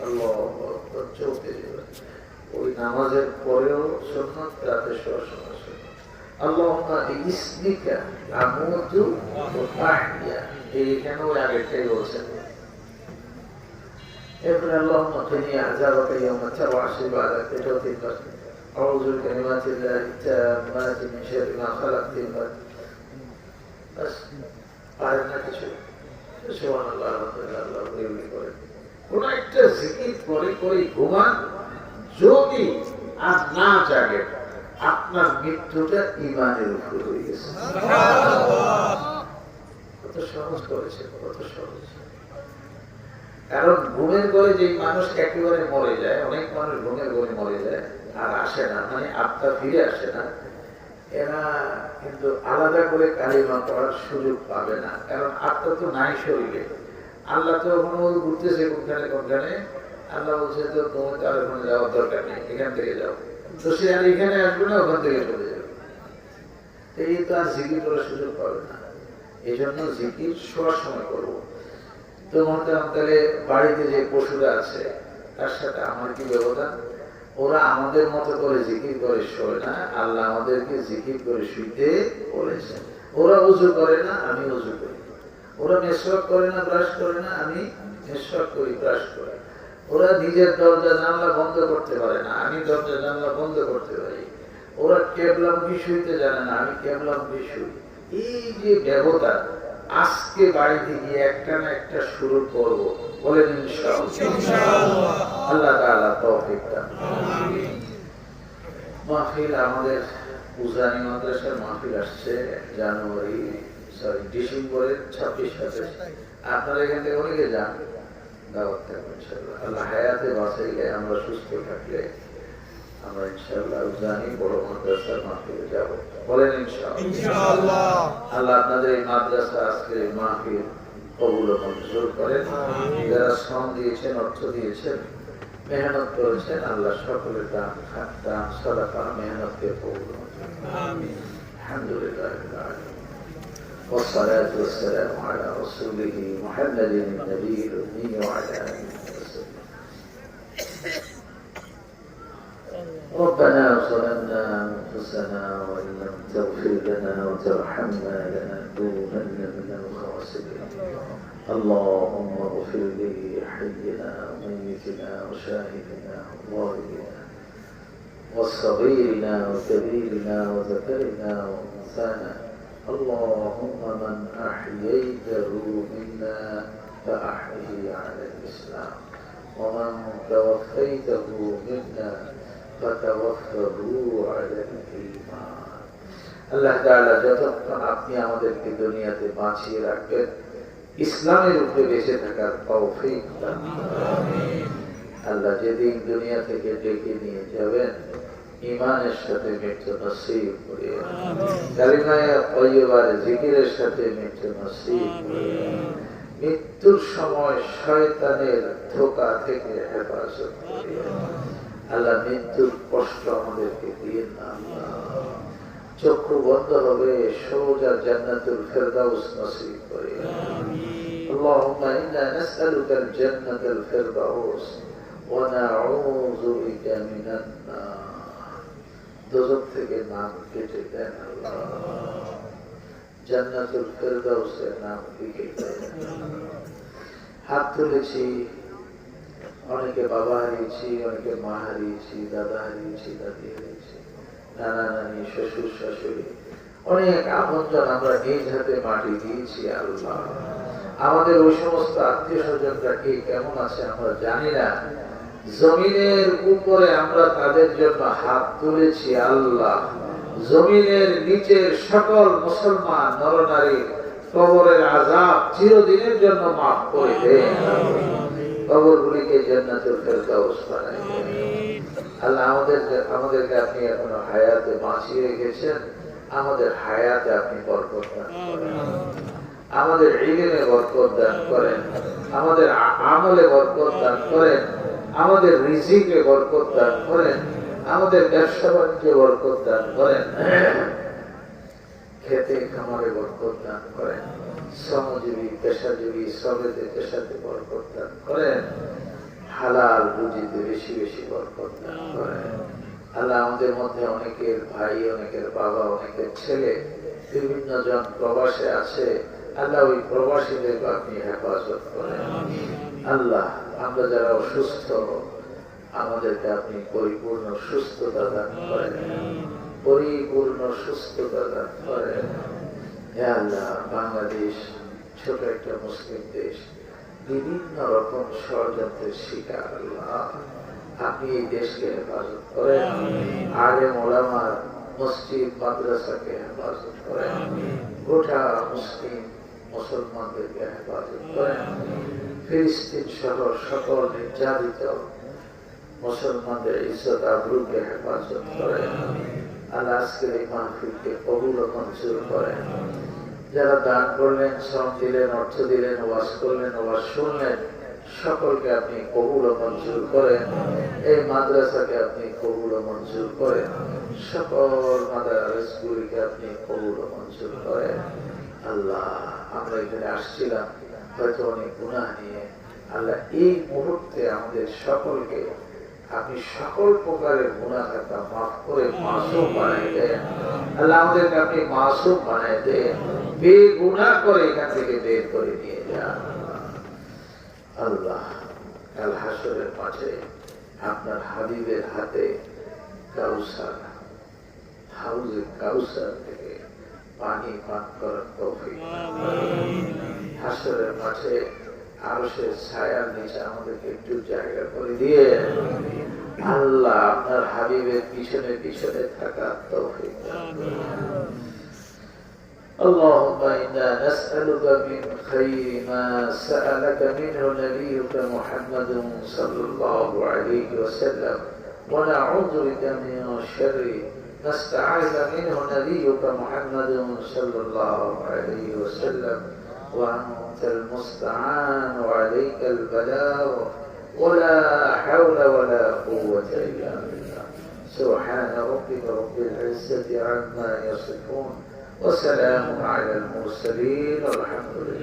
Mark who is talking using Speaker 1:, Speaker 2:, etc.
Speaker 1: আল্লাহু আকবার চলতে যাবে। ওই নামাজের পরেও সুন্নাত, রাতে শোয়ার সময় সুন্নাত। আল্লাহুম্মা বিইসমিকা আমুতু ওয়া আহইয়া, এইখানেও আগেরটাই বলছেন। এরপরে আল্লাহুম্মা কিনি আযাবাকা ইয়াওমা তাবআসু বা'দাক, এটাও তিনবার। আউযু বিকালিমাতিল্লাহি তাম্মাতি মিন শাররি মা খালাক, তিনবার। বাস, পারেন না কিছু, সুবহানাল্লাহ আলহামদুলিল্লাহ আল্লাহু আকবার করে কোন একটা জিকির করে করে ঘুমান। যদি আর না জাগে, আপনার মৃত্যুটা ঈমানের উপর হয়ে গেছে। কত সহজ করেছে, কত সহজ। কারণ ঘুমের ঘরে যে মানুষ একেবারে মরে যায়, অনেক মানুষ ঘুমের ঘরে মরে যায় আর আসে না, মানে আত্মা ফিরে আসে না, এরা কিন্তু আলাদা করে কালিমা পড়ার সুযোগ পাবে না। কারণ আত্মা তো নাই শরীরে, আল্লাহ তো এখন ঘুরতেছে কোনখানে কোনখানে। আল্লাহ বলছে তো তোমার তো আর ওখানে যাওয়ার দরকার নেই, এখান থেকে যাও। তো সে আর এখানে আসবে না, ওখান থেকে চলে যাবে। এই তো আর জিকির করার সুযোগ পাবে না। এই জন্য জিকির শোয়ার সময় করবো। তো মহতারাম, তাহলে বাড়িতে যে পশুরা আছে তার সাথে আমার কি ব্যবধান? ওরা আমাদের মতো করে জিকির করে শোয় না, আল্লাহ আমাদেরকে জিকির করে শুইতে বলেছেন। ওরা উযু করে না, আমি উযু করি। ওরা মেসওয়াক করে না, ব্রাশ করে না, আমি মেসওয়াক করি, ব্রাশ করি। ওরা নিজের দরজা জানলা বন্ধ করতে পারে না, আমি দরজা জানলা বন্ধ করতে পারি। ওরা কেবলামুখী শুইতে জানে না, আমি কেবলামুখী শুই। এই যে ব্যবধান, আজকে বাড়িতে গিয়ে একটা না একটা শুরু করব, বলেন ইনশাআল্লাহ। আল্লাহ তাআলা তৌফিক দান। মাহফিল, আমাদের উজানি মাদ্রাসার মাহফিল আসছে ডিসেম্বরের 26-27। আপনারা এখান থেকে অনেকে যান, দাওয়াত থাকবে ইনশাআল্লাহ। আল্লাহ হায়াতে বাঁচাইলে, আমরা সুস্থ থাকলে আমরা ইনশাআল্লাহ উজানি বড় মাদ্রাসার মাহফিলে যাব, বলেন ইনশাআল্লাহ। আল্লাহ আপনাদের এই মাদ্রাসা, আজকে মাহফিল কবুল ও মঞ্জুর করেন। যারা শ্রম দিয়েছেন, অর্থ দিয়েছেন, মেহনত করেছেন, আল্লাহ সকলের দান সাদাকা মেহনতকে কবুল মঞ্জুর করেন। আমিন। আলহামদুলিল্লাহ রাব্বিল আলামিন। والصلاة والسلام على رسوله محمد النبي الأمي وعلى آله وصحبه. ربنا ظلمنا أنفسنا وإن لم تغفر لنا وترحمنا لنكونن من الخاسرين. اللهم اغفر لحينا وميتنا وشاهدنا وغائبنا وصغيرنا وكبيرنا وذكرنا وأنثانا. اللهم من أحييته منا فأحيه على الإسلام، ومن توفيته منا فتوفه على الإيمان. আল্লাহ তাআলা যতক্ষণ আপনি আমাদেরকে দুনিয়াতে বাঁচিয়ে রাখবেন, ইসলামের উপরে বেঁচে থাকার তৌফিক দান করুন। আল্লাহ যেদিন দুনিয়া থেকে ডেকে নিয়ে যাবেন, ঈমানের সাথে মৃত্যু নসিব করিয়ে, কালিমায়ে তাইয়্যিবার জিকিরের সাথে মৃত্যু নসিব করিয়ে, মৃত্যুর সময় শয়তানের ধোঁকা থেকে হেফাজত করিয়ে। আল্লাহ মৃত্যুর কষ্ট আমাদেরকে দিয়েন না। চক্ষু বন্ধ হবে, সোজা জান্নাতুল ফেরদাউস নসিব করিয়ে। আল্লাহুম্মা ইন্না নাসআলুকাল জান্নাতাল ফেরদাউস ওয়া নাউযু বিকা মিনান নার। দোজখ থেকে নাম কেটে দেন আল্লাহ, জান্নাতুল ফেরদাউসের নাম লিখে দেন। হাত তুলেছি, অনেকে বাবা হারিয়েছি, অনেকে মা হারিয়েছি, দাদা হারিয়েছি, দাদি হারিয়েছি, নানা নানি, শ্বশুর শাশুড়ি, অনেক আপনজন আমরা নিজ হাতে মাটি দিয়েছি। আল্লাহ, আমাদের ওই সমস্ত আত্মীয় স্বজনরা কে কেমন আছে আমরা জানি না, জমিনের উপরে আমরা তাদের জন্য হাত তুলেছি। আল্লাহ, জমিনের নিচের সকল মুসলমান নরনারী কবরের আযাব চিরদিনের জন্য মাফ করে দেন। কবরগুলিকে জান্নাতুল ফেরদাউস বানায় দেন। আল্লাহ, আমাদেরকে আপনি এখনো হায়াতে বাঁচিয়ে রেখেছেন, আমাদের হায়াতে আপনি বরকত দান করেন, আমাদের ইলমে বরকত দান করেন, আমাদের আমলে বরকত দান করেন, আমাদের রিজিকে বরকত দান করেন, আমাদের ব্যবসা বাণিজ্যে বরকত দান করেন, খেতে খামারে বরকত দান করেন, শ্রমজীবী পেশাজীবী শ্রমেতে পেশাতে বরকত দান করেন, হালাল রুজিতে বেশি বেশি বরকত দান করেন। আল্লাহ আমাদের মধ্যে অনেকের ভাই, অনেকের বাবা, অনেকের ছেলে বিভিন্ন জন প্রবাসে আছে। আল্লাহ ওই প্রবাসীদেরকে আপনি হেফাজত করেন। আল্লাহ আমরা যারা অসুস্থ আমাদেরকে আপনি পরিপূর্ণ সুস্থতা দান করেন, পরিপূর্ণ সুস্থতা দান করেন। হে আল্লাহ, বাংলাদেশ ছোট একটা মুসলিম দেশ, বিভিন্ন রকম ষড়যন্ত্রের শিকার। আল্লাহ আপনি এই দেশকে হেফাজত করেন, আলেম ওলামা মসজিদ মাদ্রাসাকে হেফাজত করেন, গোটা মুসলিম মুসলমানদেরকে হেফাজত করেন। ফিলিস্তিন সহ সকল নির্যাতিত মুসলমানদের ইজ্জত আবরুকে হেফাজত করেন। আল্লাহ আজকের এই মাহফিলকে কবুল ও মঞ্জুর করেন। যারা দান করলেন, শ্রম দিলেন, অর্থ দিলেন, ওয়াজ করলেন, ওয়াজ শুনলেন, সকলকে আপনি কবুল ও মঞ্জুর করেন। এই মাদ্রাসাকে আপনি কবুল ও মঞ্জুর করেন। সকল মাদ্রাসাগুলিকে আপনি কবুল ও মঞ্জুর করেন। আল্লাহ আমরা এখানে আসছিলাম হয়তো অনেক গুনাহ নিয়ে। আল্লাহ এই মুহূর্তে আমাদের সকলকে আপনি সকল প্রকারের গুনাহ খাতা মাফ করে মাসুম বানাই দেন। আল্লাহ আমাদেরকে আপনি মাসুম বানাই দেন, বেগুনাহ করে এখান থেকে বের করে নিয়ে যান। আল্লাহ কাল হাসরের মাঠে আপনার হাবিবের হাতে কাউসার, হাউজে কাউসার থেকে পানি পান করার তৌফিক। হাসরের মাঠে আরশের ছায়ার নিচে আমাদেরকে একটু জায়গা করে দিয়ে আল্লাহ আপনার হাবিবের পিছনে পিছনে থাকার তৌফিক। اللهم إنا نسألك من خير ما سألك منه نبيك محمد صلى الله عليه وسلم، ونعوذ بك من شر ما استعاذ منه نبيك محمد صلى الله عليه وسلم، وأنت المستعان وعليك البلاغ، ولا حول ولا قوة إلا بالله. سبحان ربك رب العزة عما يصفون، وسلام على المرسلين، والحمد لله.